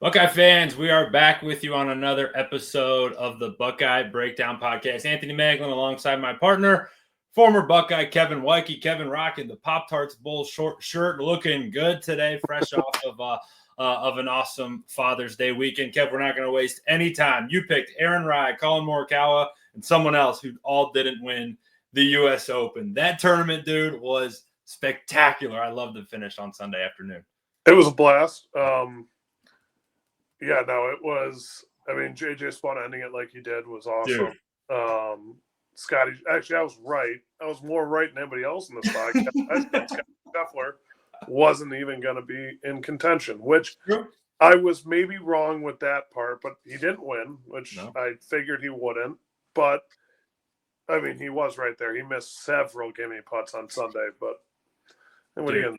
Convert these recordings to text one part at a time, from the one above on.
Buckeye fans, we are back with you on another episode of the Buckeye Breakdown podcast. Anthony Moeglin alongside my partner, former Buckeye Kevin Woidke. Kevin rocking the Pop-Tarts Bowl short shirt, looking good today, fresh off of an awesome Father's Day weekend. Kev, we're not going to waste any time. You picked Aaron Rye, Colin Morikawa, and someone else who all didn't win the U.S. Open. That tournament, dude, was spectacular. I loved the finish on Sunday afternoon. It was a blast. Yeah, no, it was. I mean, JJ Spawn ending it like he did was awesome. Scotty, actually, I was right. I was more right than anybody else in this podcast. I said Scotty Scheffler wasn't even going to be in contention, which I was maybe wrong with that part, but he didn't win, which I figured he wouldn't. But, I mean, he was right there. He missed several gimme putts on Sunday, but what are you going to do?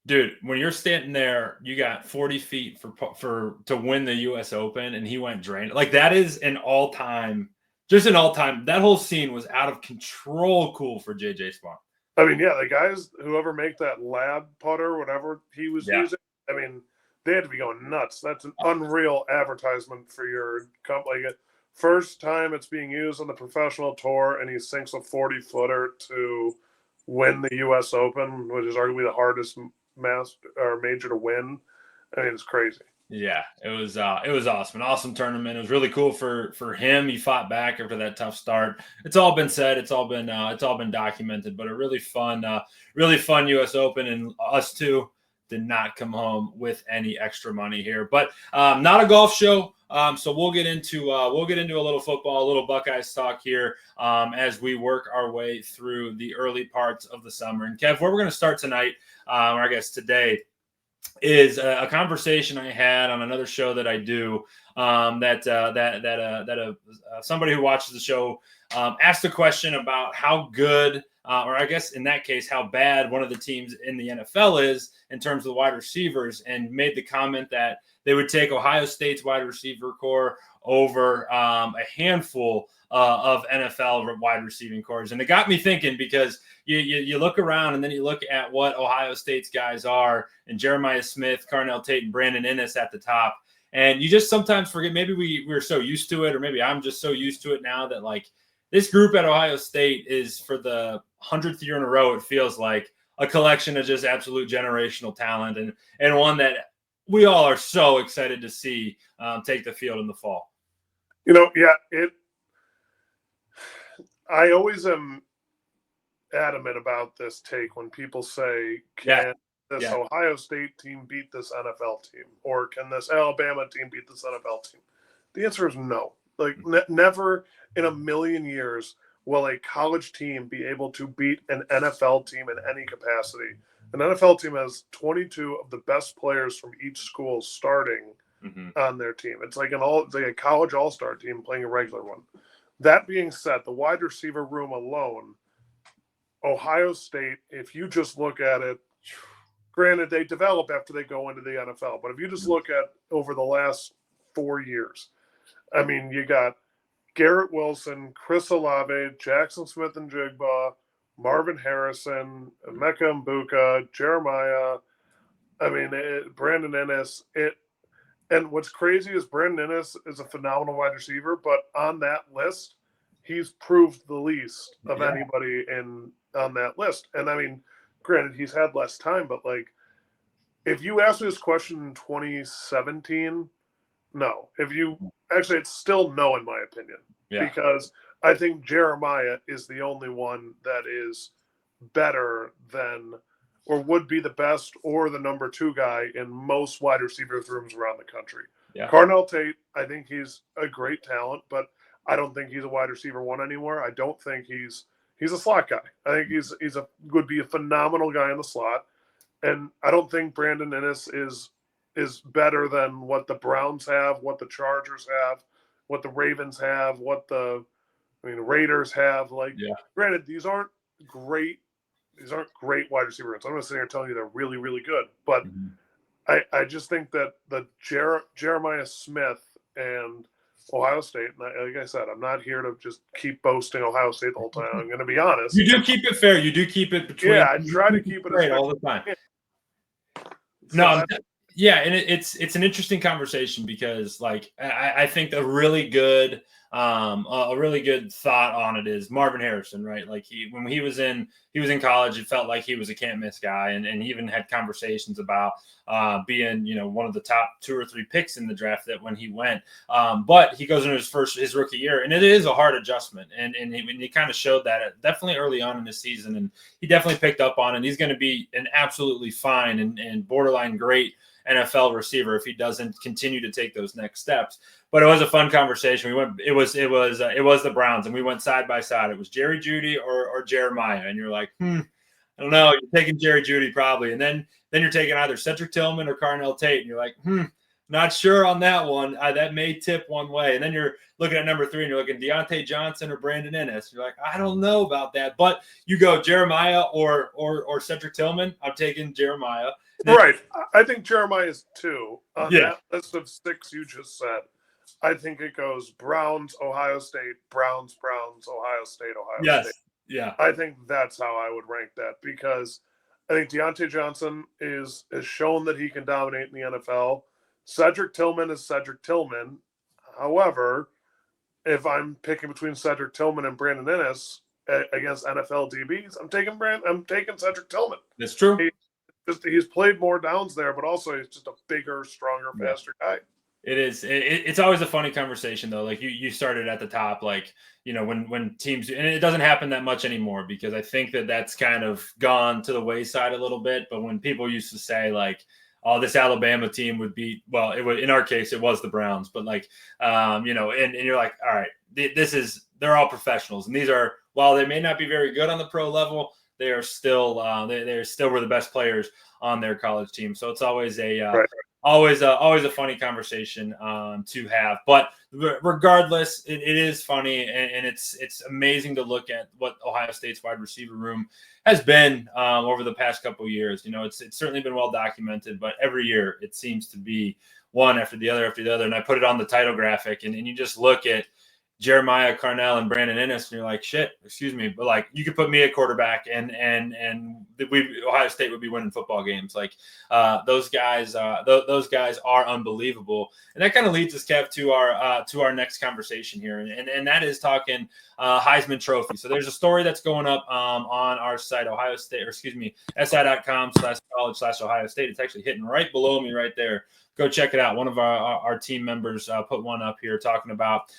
Dude, when you're standing there, you got 40 feet to win the U.S. Open, and he went drained. Like, that is an all-time. That whole scene was out of control cool for JJ Spawn. I mean, yeah, the guys, whoever make that lab putter, whatever he was using, I mean, they had to be going nuts. That's an unreal advertisement for your company. Like, first time it's being used on the professional tour, and he sinks a 40-footer to win the U.S. Open, which is arguably the hardest major to win. I mean, it's crazy. Yeah, it was awesome. An awesome tournament. It was really cool for him. He fought back after that tough start. It's all been said. It's all been documented. But a really fun U.S. Open, and us too did not come home with any extra money here. But not a golf show. So we'll get into a little football, a little Buckeyes talk here as we work our way through the early parts of the summer. And Kev, where we're going to start tonight, or I guess today, is a conversation I had on another show that I do. Somebody who watches the show asked a question about how good, or I guess in that case, how bad one of the teams in the NFL is in terms of wide receivers, and made the comment that they would take Ohio State's wide receiver core over a handful of NFL wide receiving cores. And it got me thinking, because you look around and then you look at what Ohio State's guys are, and Jeremiah Smith, Carnell Tate, and Brandon Inniss at the top. And you just sometimes forget, maybe we're so used to it, or maybe I'm just so used to it now, that like this group at Ohio State is, for the 100th year in a row, it feels like a collection of just absolute generational talent, and one that we all are so excited to see take the field in the fall. I always am adamant about this take when people say, can this Ohio State team beat this NFL team? Or can this Alabama team beat this NFL team? The answer is no. Like, never in a million years will a college team be able to beat an NFL team in any capacity. An NFL team has 22 of the best players from each school starting on their team. It's like a college all-star team playing a regular one. That being said, the wide receiver room alone, Ohio State, if you just look at it, granted, they develop after they go into the NFL, but if you just look at over the last 4 years, I mean, you got Garrett Wilson, Chris Olave, Jackson Smith and Jigba, Marvin Harrison, Emeka Mbuka, Jeremiah, Brandon Inniss. And what's crazy is Brandon Inniss is a phenomenal wide receiver, but on that list, he's proved the least of anybody on that list. And I mean, granted, he's had less time, but like, if you asked me this question in 2017, no. It's still no in my opinion, because I think Jeremiah is the only one that is better than, or would be the best or the number 2 guy in most wide receivers rooms around the country. Carnell Tate, I think he's a great talent, but I don't think he's a wide receiver 1 anymore. I don't think he's a slot guy. I think would be a phenomenal guy in the slot. And I don't think Brandon Inniss is better than what the Browns have, what the Chargers have, what the Ravens have, what the Raiders have. Granted, these aren't great wide receivers. I'm not sitting here telling you they're really, really good, but I just think that the Jeremiah Smith and Ohio State, and like I said, I'm not here to just keep boasting Ohio State the whole time. I'm going to be honest. You do keep it fair. You do keep it between. Yeah, I try to keep it all the time. Yeah, and it's an interesting conversation because like I think a really good thought on it is Marvin Harrison, right? Like when he was in college, it felt like he was a can't miss guy, and he even had conversations about being one of the top 2 or 3 picks in the draft that when he went. But he goes into his rookie year, and it is a hard adjustment, and he kind of showed that definitely early on in the season, and he definitely picked up on it. He's going to be an absolutely fine and borderline great NFL receiver if he doesn't continue to take those next steps. But it was a fun conversation. It was the Browns, and we went side by side. It was Jerry Jeudy or Jeremiah, and you're like, I don't know. You're taking Jerry Jeudy probably, and then you're taking either Cedric Tillman or Carnell Tate, and you're like, not sure on that one. That may tip one way. And then you're looking at number 3, and you're looking Deontay Johnson or Brandon Ennis. You're like, I don't know about that. But you go Jeremiah or Cedric Tillman. I'm taking Jeremiah. Right. I think Jeremiah is 2 on that list of 6 you just said. I think it goes Browns, Ohio State, Browns, Ohio State, Ohio State. Yeah. I think that's how I would rank that because I think Deontay Johnson has shown that he can dominate in the NFL. Cedric Tillman is Cedric Tillman. However, if I'm picking between Cedric Tillman and Brandon Ennis against NFL DBs, I'm taking Cedric Tillman. That's true. He's played more downs there, but also he's just a bigger, stronger, faster guy. It is. It's always a funny conversation though. Like you started at the top, like when teams, and it doesn't happen that much anymore because I think that's kind of gone to the wayside a little bit. But when people used to say like, "Oh, this Alabama team would beat," well, it was in our case it was the Browns, but like, and you're like, all right, they're all professionals, and these are while they may not be very good on the pro level. They are still they still were the best players on their college team. So it's always always a funny conversation to have. But regardless, it is funny and it's amazing to look at what Ohio State's wide receiver room has been over the past couple of years. It's certainly been well documented, but every year it seems to be one after the other. And I put it on the title graphic, and you just look at Jeremiah, Carnell, and Brandon Ennis, and you're like, shit, excuse me, but like you could put me at quarterback, and Ohio State would be winning football games. Like those guys are unbelievable, and that kind of leads us, Kev, to our next conversation here, and that is talking Heisman Trophy. So there's a story that's going up on our site, SI.com/college/Ohio State. It's actually hitting right below me right there. Go check it out. One of our team members put one up here talking about.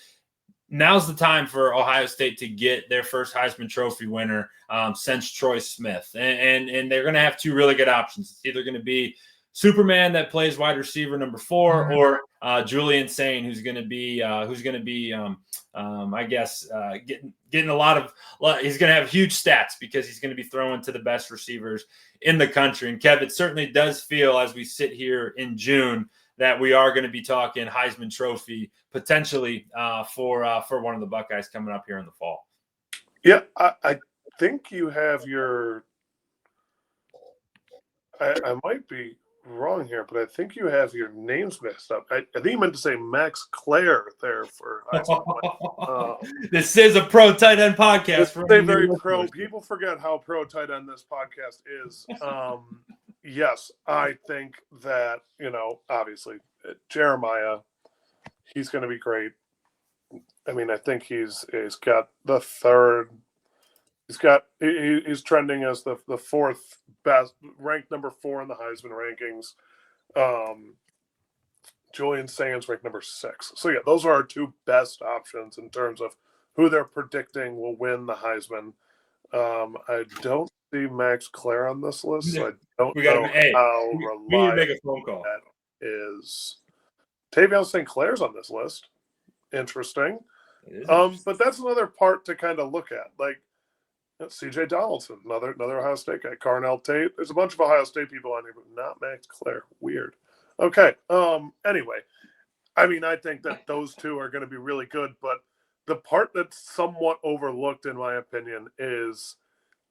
Now's the time for Ohio State to get their first Heisman Trophy winner since Troy Smith, and they're going to have 2 really good options. It's either going to be Superman that plays wide receiver number 4, or Julian Sain, who's going to be I guess getting a lot of. He's going to have huge stats because he's going to be throwing to the best receivers in the country. And Kev, it certainly does feel as we sit here in June that we are going to be talking Heisman Trophy potentially for one of the Buckeyes coming up here in the fall. Yeah, I think you have your – I might be wrong here, but I think you have your names mixed up. I think you meant to say Max Clare there for Heisman. This is a pro tight end podcast. They're very pro. People forget how pro tight end this podcast is. Yes, I think that, obviously Jeremiah, he's going to be great. I mean, I think he's got the third. He's trending as the 4th best, ranked number 4 in the Heisman rankings. Julian Sain's ranked number 6. So yeah, those are our 2 best options in terms of who they're predicting will win the Heisman. I don't see Max Clare on this list, so I don't know how reliable make a phone call. That is. Tavion St. Clair's on this list. Interesting. But that's another part to kind of look at. Like C.J. Donaldson, another Ohio State guy. Carnell Tate. There's a bunch of Ohio State people on here, but not Max Clare. Weird. Okay. Anyway, I mean, I think that those 2 are going to be really good, but the part that's somewhat overlooked, in my opinion, is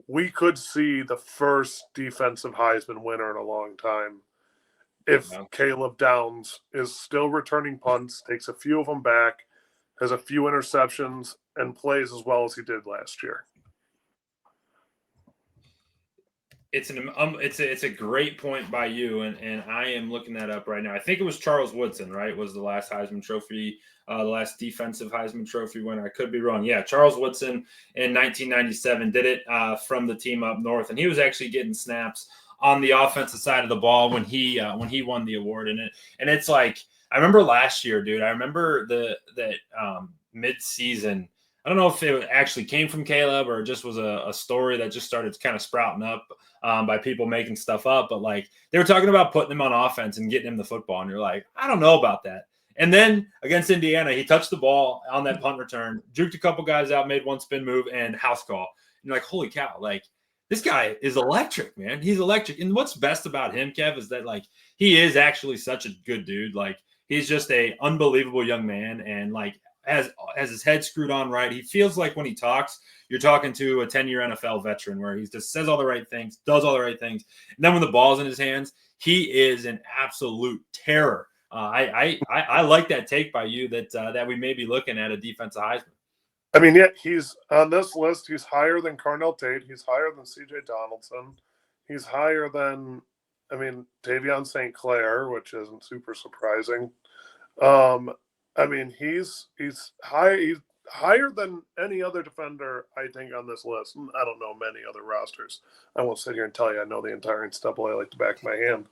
we could see the first defensive Heisman winner in a long time if Caleb Downs is still returning punts, takes a few of them back, has a few interceptions, and plays as well as he did last year. It's a great point by you, and I am looking that up right now. I think it was Charles Woodson, right? Was the last Heisman Trophy, the last defensive Heisman Trophy winner. I could be wrong. Yeah, Charles Woodson in 1997 did it from the team up north, and he was actually getting snaps on the offensive side of the ball when he won the award. And it's like, I remember last year, dude. I remember that mid-season. I don't know if it actually came from Caleb or just was a story that just started kind of sprouting up by people making stuff up. But like, they were talking about putting him on offense and getting him the football. And you're like, I don't know about that. And then against Indiana, he touched the ball on that punt return, juked a couple guys out, made one spin move, and house call. And you're like, holy cow, like, this guy is electric, man. He's electric. And what's best about him, Kev, is that like, he is actually such a good dude. Like, he's just a unbelievable young man, and like, has his head screwed on right. He feels like when he talks, you're talking to a 10-year NFL veteran, where he just says all the right things, does all the right things. And then when the ball's in his hands, he is an absolute terror. I like that take by you that we may be looking at a defensive Heisman. I mean, yeah, he's on this list. He's higher than Carnell Tate. He's higher than C.J. Donaldson. He's higher than, Davion St. Clair, which isn't super surprising. He's higher than any other defender, I think, on this list. I don't know many other rosters. I won't sit here and tell you I know the entire NCAA like the back of my hand.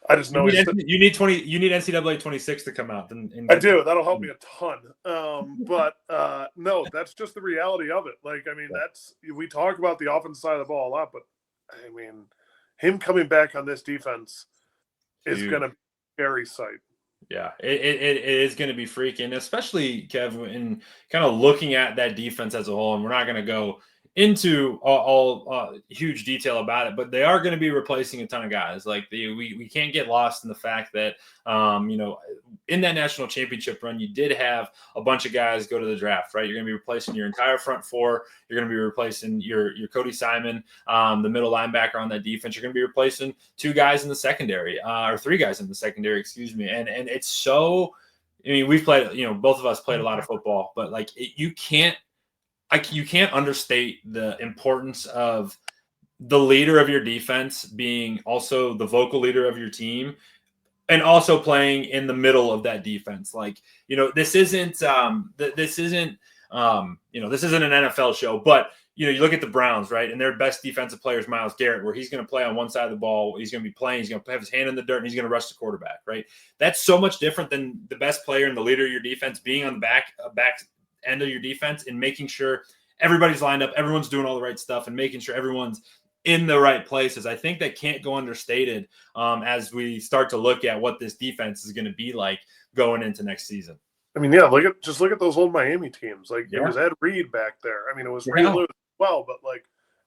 I just know you need NCAA 26 to come out. I do. That'll help me a ton. No, that's just the reality of it. Like, we talk about the offensive side of the ball a lot, but him coming back on this defense is going to be a scary sight. Yeah, it is going to be freaking, especially, Kev, in kind of looking at that defense as a whole. And we're not going to go into all huge detail about it, but they are going to be replacing a ton of guys. Like, we can't get lost in the fact that, in that national championship run, you did have a bunch of guys go to the draft, right? You're going to be replacing your entire front four. You're going to be replacing your Cody Simon, the middle linebacker on that defense. You're going to be replacing two guys in the secondary, or three guys in the secondary, excuse me. And it's so, we've played, both of us played a lot of football, but like, you can't understate the importance of the leader of your defense being also the vocal leader of your team, and also playing in the middle of that defense. Like, this isn't an NFL show, but you look at the Browns, right? And their best defensive player is Myles Garrett, where he's going to play on one side of the ball. He's going to be playing. He's going to have his hand in the dirt, and he's going to rush the quarterback, right? That's so much different than the best player and the leader of your defense being on the back end of your defense and making sure everybody's lined up, everyone's doing all the right stuff, and making sure everyone's in the right places. I think that can't go understated as we start to look at what this defense is going to be like going into next season. Look at those old Miami teams. Like, it was Ed Reed back there. It was Ray Lewis as well, but like,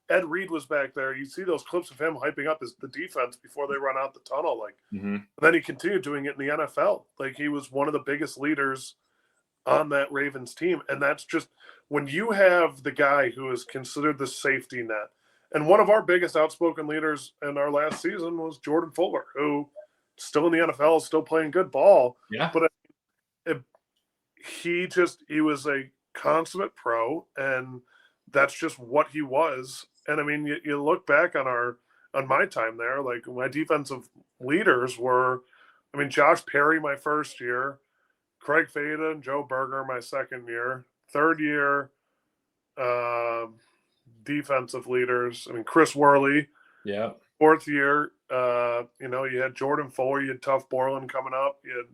Ed Reed was back there. You see those clips of him hyping up the defense before they run out the tunnel. Like, and then he continued doing it in the NFL. Like, he was one of the biggest leaders on that Ravens team. And that's just, when you have the guy who is considered the safety net, and one of our biggest outspoken leaders in our last season was Jordan Fuller, who still in the NFL, still playing good ball. Yeah. But he was a consummate pro, and that's just what he was. And you look back on my time there, like, my defensive leaders were, Josh Perry my first year, Craig Fada and Joe Berger my second year. Third year, defensive leaders, Chris Worley. Yeah. Fourth year, you had Jordan Fuller, you had Tuff Borland coming up, you had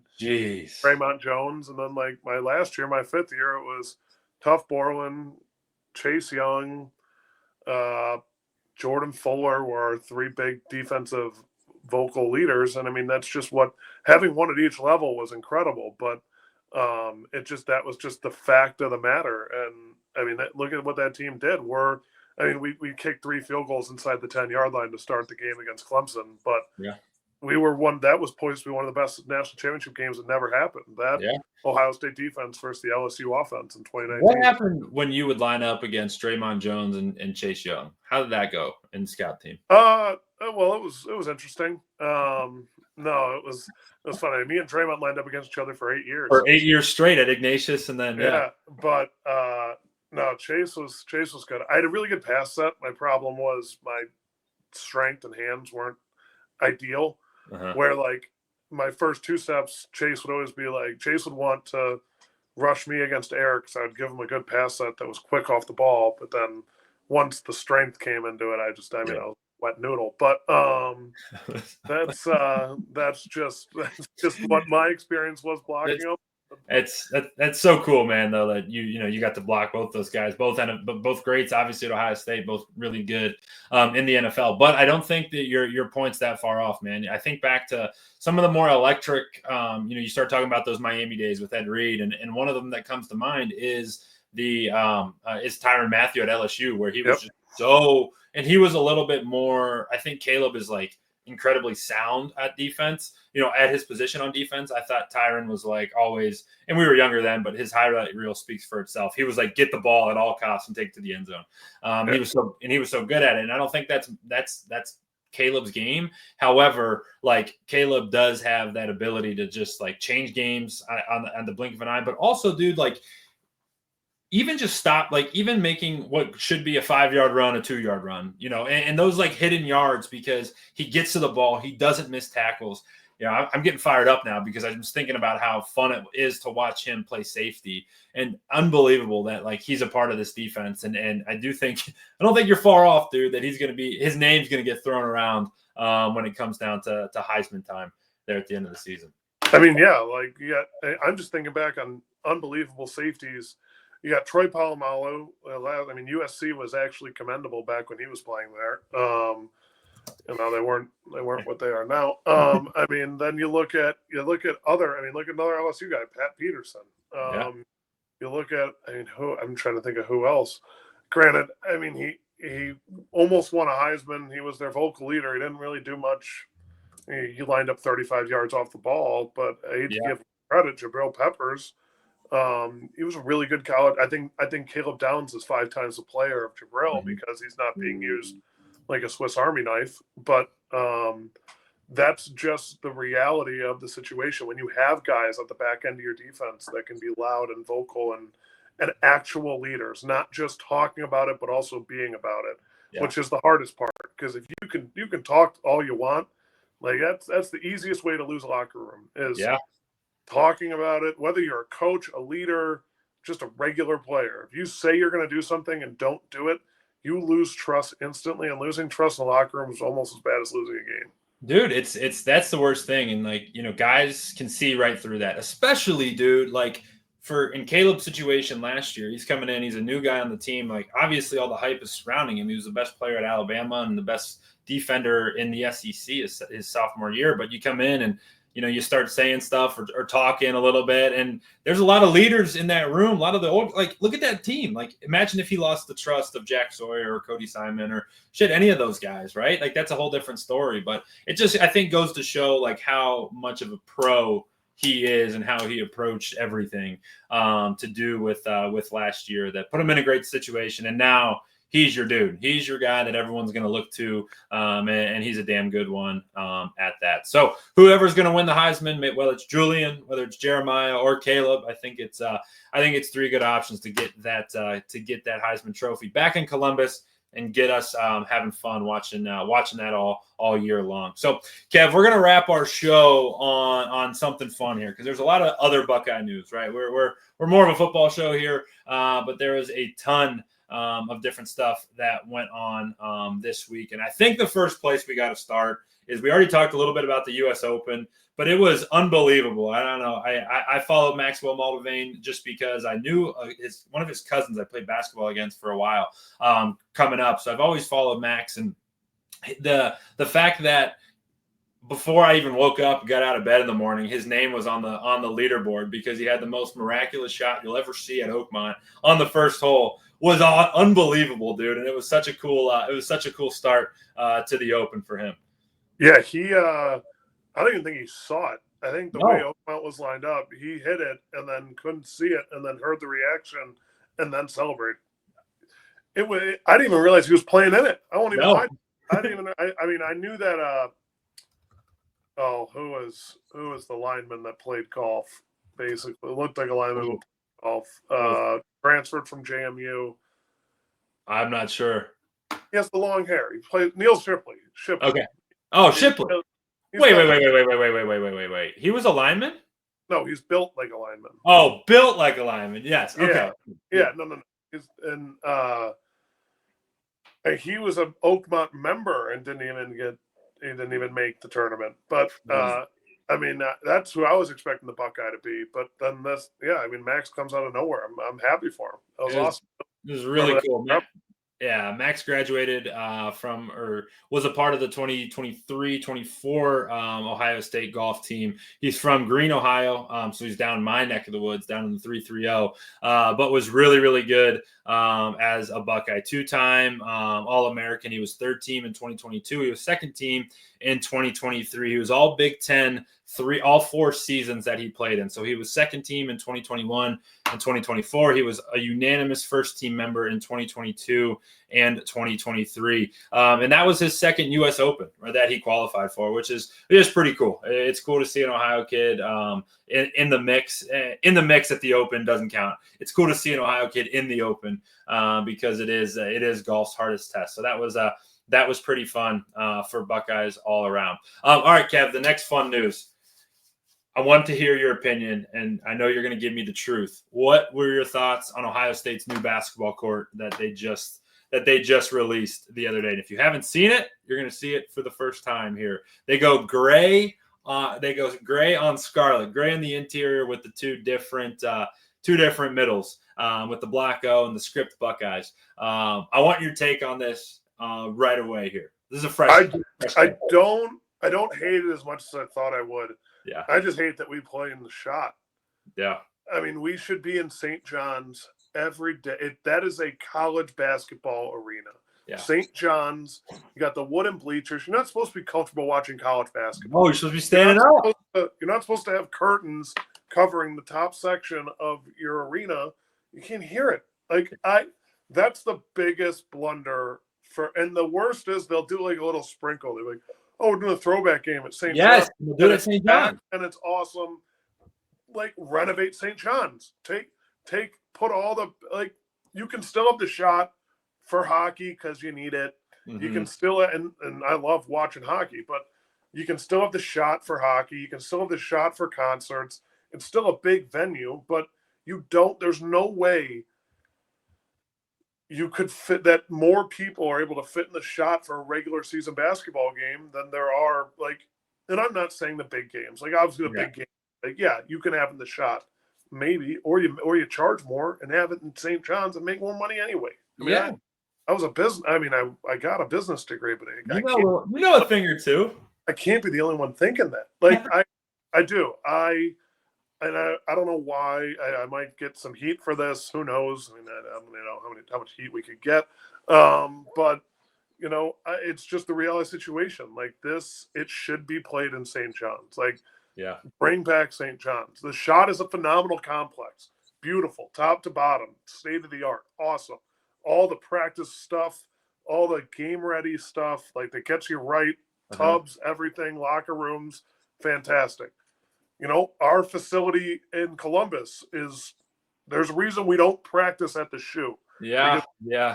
Raymond Jones, and then like my last year, my fifth year, it was Tuff Borland, Chase Young, Jordan Fuller were our three big defensive vocal leaders. And that's just what having one at each level was incredible. But that was just the fact of the matter. And look at what that team did. We kicked 3 field goals inside the 10-yard line to start the game against Clemson, but we were that was poised to be one of the best national championship games that never happened. Ohio State defense versus the LSU offense in 2019. What happened when you would line up against Draymond Jones and Chase Young? How did that go in the scout team? Well, it was interesting. No, it was funny. Me and Draymond lined up against each other for 8 years. For 8 years straight at Ignatius, and then but no, Chase was good. I had a really good pass set. My problem was my strength and hands weren't ideal. Where like my first 2 steps, Chase would always be like, Chase would want to rush me against Eric, so I'd give him a good pass set that was quick off the ball. But then once the strength came into it, I was a wet noodle. But that's just what my experience was blocking him. That's so cool, man. Though that you got to block both those guys, both greats, obviously at Ohio State, both really good in the NFL. But I don't think that your point's that far off, man. I think back to some of the more electric. You start talking about those Miami days with Ed Reed, and one of them that comes to mind is Tyrann Mathieu at LSU, where he was just so, and he was a little bit more. I think Caleb is like incredibly sound at defense, at his position on defense. I thought Tyrann was like always, and we were younger then, but his highlight reel speaks for itself. He was like, get the ball at all costs and take it to the end zone. He was so good at it. And I don't think that's Caleb's game. However, like Caleb does have that ability to just like change games on the blink of an eye, but also, dude, like, even just stop, like even making what should be a 5-yard run, a 2-yard run, and those like hidden yards, because he gets to the ball. He doesn't miss tackles. I'm getting fired up now because I'm just thinking about how fun it is to watch him play safety, and unbelievable that like he's a part of this defense. And I don't think you're far off, dude, that his name's going to get thrown around when it comes down to Heisman time there at the end of the season. I mean, yeah, like, I'm just thinking back on unbelievable safeties. You got Troy Polamalu. I mean, USC was actually commendable back when he was playing there. They weren't what they are now. I mean, then you look at other. I mean, look at another LSU guy, Pat Peterson. You look at. I mean, I'm trying to think of who else. Granted, I mean, he almost won a Heisman. He was their vocal leader. He didn't really do much. He lined up 35 yards off the ball, but I hate to give him credit. Jabril Peppers. He was a really good college. I think Caleb Downs is 5 times the player of Jabril because he's not being used like a Swiss Army knife. But that's just the reality of the situation when you have guys at the back end of your defense that can be loud and vocal and actual leaders, not just talking about it, but also being about it, which is the hardest part. Because if you can talk all you want, like that's the easiest way to lose a locker room is talking about it, whether you're a coach, a leader, just a regular player. If you say you're going to do something and don't do it, you lose trust instantly, and losing trust in the locker room is almost as bad as losing a game. Dude, that's the worst thing. And like, guys can see right through that, especially, dude, like in Caleb's situation last year, he's coming in, he's a new guy on the team. Like, obviously all the hype is surrounding him. He was the best player at Alabama and the best defender in the SEC his sophomore year. But you come in and, you start saying stuff or talking a little bit, and there's a lot of leaders in that room. A lot of the old, like, look at that team. Like, imagine if he lost the trust of Jack Sawyer or Cody Simon or any of those guys, right? Like, that's a whole different story. But it just, I think, goes to show like how much of a pro he is and how he approached everything to do with last year that put him in a great situation. And now he's your dude. He's your guy that everyone's going to look to, and he's a damn good one at that. So whoever's going to win the Heisman, whether it's Julian, whether it's Jeremiah or Caleb, I think it's 3 good options to get that Heisman Trophy back in Columbus and get us having fun watching that all year long. So, Kev, we're going to wrap our show on something fun here because there's a lot of other Buckeye news, right? We're more of a football show here, but there is a ton of different stuff that went on this week. And I think the first place we got to start is we already talked a little bit about the U.S. Open, but it was unbelievable. I don't know. I followed Maxwell Moeglin just because I knew one of his cousins I played basketball against for a while coming up. So I've always followed Max. And the fact that before I even woke up, got out of bed in the morning, his name was on the leaderboard because he had the most miraculous shot you'll ever see at Oakmont on the first hole. Was unbelievable, dude, and it was such a cool start to the Open for him. Yeah, I don't even think he saw it. I think the way Oakmont was lined up, he hit it and then couldn't see it, and then heard the reaction and then celebrated. I didn't even realize he was playing in it. I won't even lie. I didn't even. I mean, I knew that. Who was the lineman that played golf? Basically, it looked like a lineman who played golf. Transferred from JMU. I'm not sure. He has the long hair. He plays Neil Shipley. Okay. Oh, Shipley. Wait. He was a lineman? No, he's built like a lineman. Oh, built like a lineman. Yes. Okay. Yeah. No. He was an Oakmont member and didn't even make the tournament. But that's who I was expecting the Buckeye to be. But then Max comes out of nowhere. I'm happy for him. That was awesome. It was really cool. Max graduated was a part of the 2023-24 Ohio State golf team. He's from Greene, Ohio, so he's down my neck of the woods, down in the 330, but was really, really good as a Buckeye. Two-time All-American. He was third team in 2022. He was second team in 2023. He was all Big Ten, all 4 seasons that he played in. So he was second team in 2021 and 2024. He was a unanimous first team member in 2022 and 2023. And that was his second U.S. Open that he qualified for, which is pretty cool. It's cool to see an Ohio kid in the mix. In the mix at the Open doesn't count. It's cool to see an Ohio kid in the Open because it is golf's hardest test. So that was pretty fun for Buckeyes all around. All right, Kev, the next fun news. I want to hear your opinion, and I know you're going to give me the truth. What were your thoughts on Ohio State's new basketball court that they just released the other day? And if you haven't seen it, you're going to see it for the first time here. They go gray. They go gray on scarlet, gray in the interior with the two different middles, with the black O and the script Buckeyes. I want your take on this right away here. This is a fresh. I don't hate it as much as I thought I would. Yeah. I just hate that we play in the shot. Yeah. I mean, we should be in St. John's every day. That is a college basketball arena. Yeah. St. John's, you got the wooden bleachers. You're not supposed to be comfortable watching college basketball. Oh, you're supposed to be standing up. You're not supposed to have curtains covering the top section of your arena. You can't hear it. That's the biggest blunder and the worst is they'll do like a little sprinkle. They're like, oh, we're doing a throwback game at St. Yes, John's. we'll do it at St. John's. And it's awesome. Like, renovate St. John's. Put all the, you can still have the shot for hockey because you need it. Mm-hmm. You can still, and I love watching hockey, but you can still have the shot for hockey. You can still have the shot for concerts. It's still a big venue, but there's no way you could fit that more people are able to fit in the shot for a regular season basketball game than there are and I'm not saying the big games, obviously the big game, you can have in the shot maybe, or you charge more and have it in St. John's and make more money anyway. I was a business. I mean, I got a business degree, but you know a thing or two. I can't be the only one thinking that. I do. I don't know why. I might get some heat for this. Who knows? I mean, I don't know how much heat we could get. But it's just the reality situation. This, it should be played in St. John's. Bring back St. John's. The shot is a phenomenal complex. Beautiful, top to bottom, state of the art, awesome. All the practice stuff, all the game ready stuff, that gets you right. Tubs, everything, locker rooms, fantastic. Our facility in Columbus there's a reason we don't practice at the shoe. Yeah.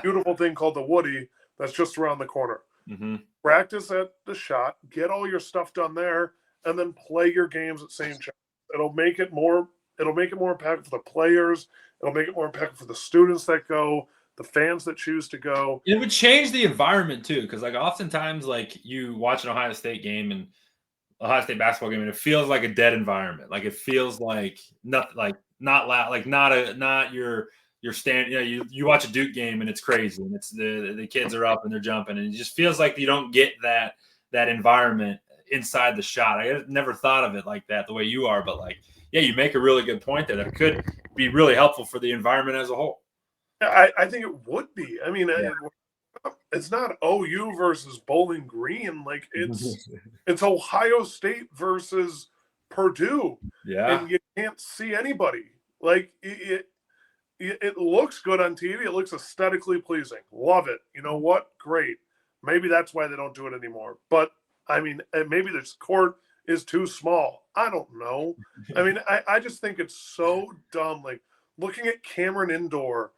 Beautiful thing called the Woody that's just around the corner. Mm-hmm. Practice at the shot, get all your stuff done there, and then play your games at St. John's. It'll make it more impactful for the players. It'll make it more impactful for the students that go, the fans that choose to go. It would change the environment too, because oftentimes you watch an Ohio State game and Ohio State basketball game, and it feels like a dead environment. It feels like not loud, not your stand. You watch a Duke game and it's crazy, and it's the kids are up and they're jumping, and it just feels like you don't get that environment inside the shot. I never thought of it like that the way you are, but you make a really good point there that it could be really helpful for the environment as a whole. I think it would be. I mean, it's not OU versus Bowling Green. It's Ohio State versus Purdue. Yeah. And you can't see anybody. It looks good on TV. It looks aesthetically pleasing. Love it. You know what? Great. Maybe that's why they don't do it anymore. But, I mean, maybe this court is too small. I don't know. I mean, I just think it's so dumb. Looking at Cameron Indoor,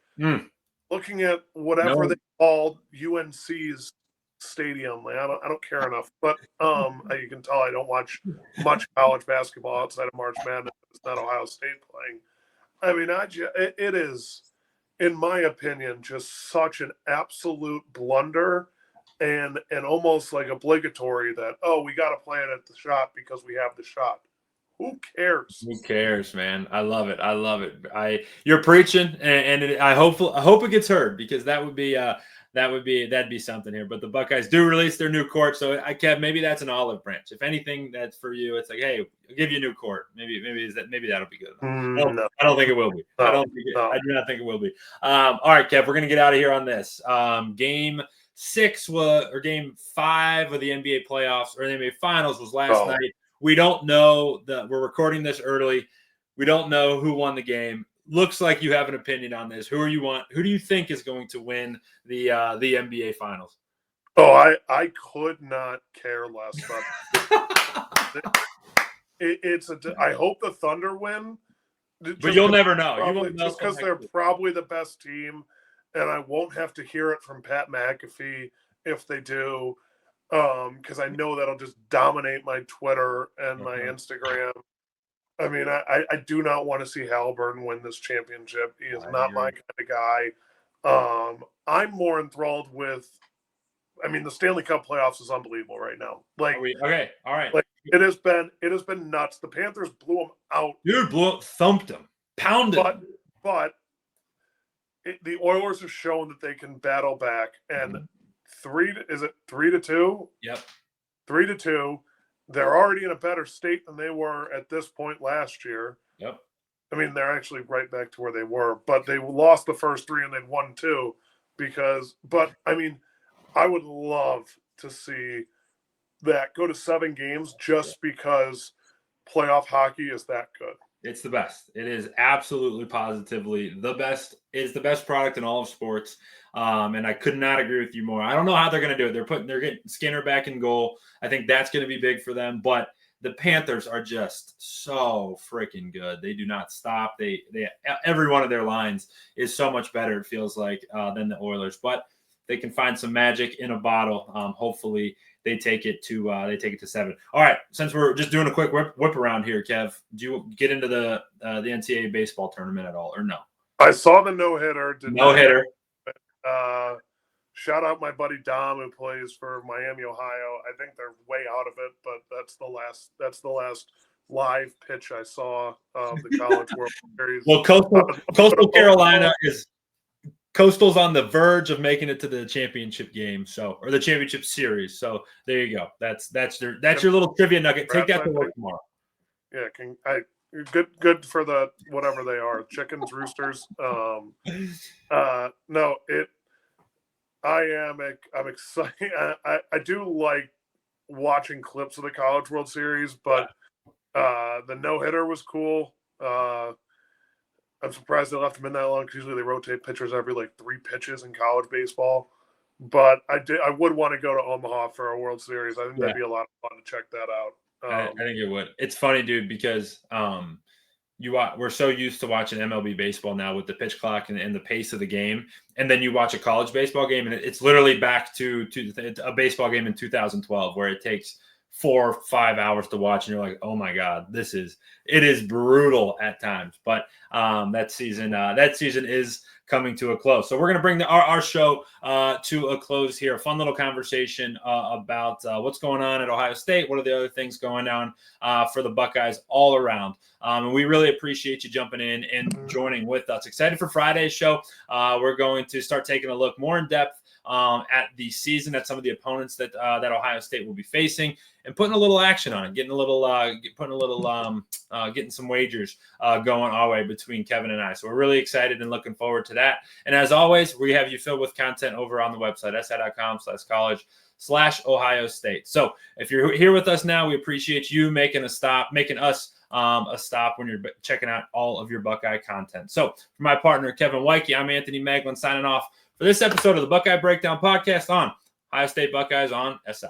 looking at whatever they called UNC's stadium. Like, I don't care enough, but you can tell I don't watch much college basketball outside of March Madness. It's not Ohio State playing. I mean, it is, in my opinion, just such an absolute blunder, and almost like obligatory that, oh, we got to play it at the shot because we have the shot. Who cares? Who cares, man? I love it. I love it. You're preaching, and I hope it gets heard, because that'd be something here. But the Buckeyes do release their new court, so Kev, maybe that's an olive branch. If anything, that's for you. It's like, hey, I'll give you a new court. Maybe that'll be good. No, I don't think it will be. I do not think it will be. All right, Kev, we're gonna get out of here on this. Game 6 or Game 5 of the NBA playoffs or the NBA Finals was last night. We don't know we're recording this early. We don't know who won the game. Looks like you have an opinion on this. Who do you think is going to win the NBA Finals? Oh, I could not care less about it. I hope the Thunder win. But you'll never know. Just because they're probably the best team, and I won't have to hear it from Pat McAfee if they do. Because I know that'll just dominate my Twitter and my Instagram. I mean, I do not want to see Halliburton win this championship. He is not my kind of guy. I'm more enthralled with, the Stanley Cup playoffs is unbelievable right now. Okay, all right. Like, it has been nuts. The Panthers blew them out. Dude, thumped them, pounded them. But the Oilers have shown that they can battle back, and 3-2? Yep. 3-2. They're already in a better state than they were at this point last year. Yep. I mean, they're actually right back to where they were, but they lost the first 3 and they'd won 2 I would love to see that go to 7 games just because playoff hockey is that good. It's the best. It is absolutely positively the best. It's the best product in all of sports. And I could not agree with you more. I don't know how they're going to do it. They're getting Skinner back in goal. I think that's going to be big for them. But the Panthers are just so freaking good. They do not stop. They every one of their lines is so much better, it feels like, than the Oilers. But they can find some magic in a bottle. Hopefully they take it to 7. All right. Since we're just doing a quick whip around here, Kev, do you get into the NCAA baseball tournament at all, or no? I saw the no-hitter. No-hitter. Shout out my buddy Dom, who plays for Miami, Ohio. I think they're way out of it, but that's the last live pitch I saw of the College World Series. Well, Coastal Carolina is Coastal's on the verge of making it to the championship game, or the championship series. So there you go. That's your little trivia nugget. Take that to work tomorrow. Yeah, good for the whatever they are, chickens, roosters. I'm excited. I do like watching clips of the College World Series, but the no-hitter was cool. I'm surprised they left him in that long, because usually they rotate pitchers every 3 pitches in college baseball. But I would want to go to Omaha for a World Series. I think that'd be a lot of fun to check that out. I think it would. It's funny, dude, because we're so used to watching MLB baseball now with the pitch clock and the pace of the game, and then you watch a college baseball game, and it's literally back to a baseball game in 2012 where it takes 4 or 5 hours to watch, and you're like, oh my God, it is brutal at times. But that season is coming to a close. So we're going to bring our show to a close here. A fun little conversation about what's going on at Ohio State. What are the other things going on for the Buckeyes all around? And we really appreciate you jumping in and joining with us. Excited for Friday's show. We're going to start taking a look more in depth at the season, at some of the opponents that Ohio State will be facing, and putting a little action on it, getting some wagers going our way between Kevin and I. So we're really excited and looking forward to that. And as always, we have you filled with content over on the website, si.com/college/Ohio State. So if you're here with us now, we appreciate you making us a stop when you're checking out all of your Buckeye content. So for my partner, Kevin Woidke, I'm Anthony Moeglin signing off for this episode of the Buckeye Breakdown podcast on Ohio State Buckeyes on SI.